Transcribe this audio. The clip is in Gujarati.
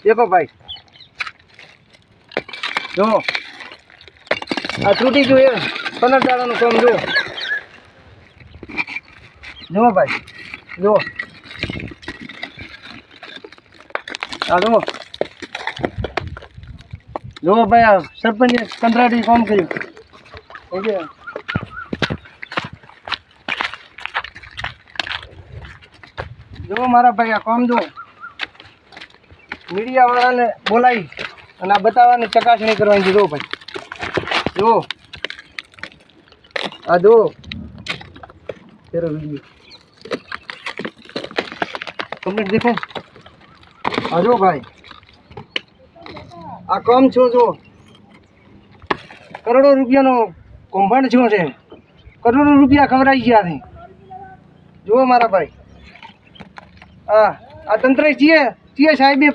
देखो भाई जो आ त्रुटि जो है 15 દાડાનું કામ જો ભાઈ જો આ જો ભાઈ આ સરપંચે કંત્રાટી કામ કર્યું ઓકે જો મારા ભાઈ આ કામ જો મીડિયાવાળાને બોલાવી અને આ બતાવવાની ચકાસણી કરવાની છે જો ભાઈ જો આ જો તેરો વિડીયો કમ્પ્લીટ દેખો આ જો ભાઈ આ કામ છો જો કરોડો રૂપિયાનો કૌભાંડ છો છે કરોડો રૂપિયા ખવડાવી ગયા છે જુઓ મારા ભાઈ આ તંત્ર છીએ સાહેબે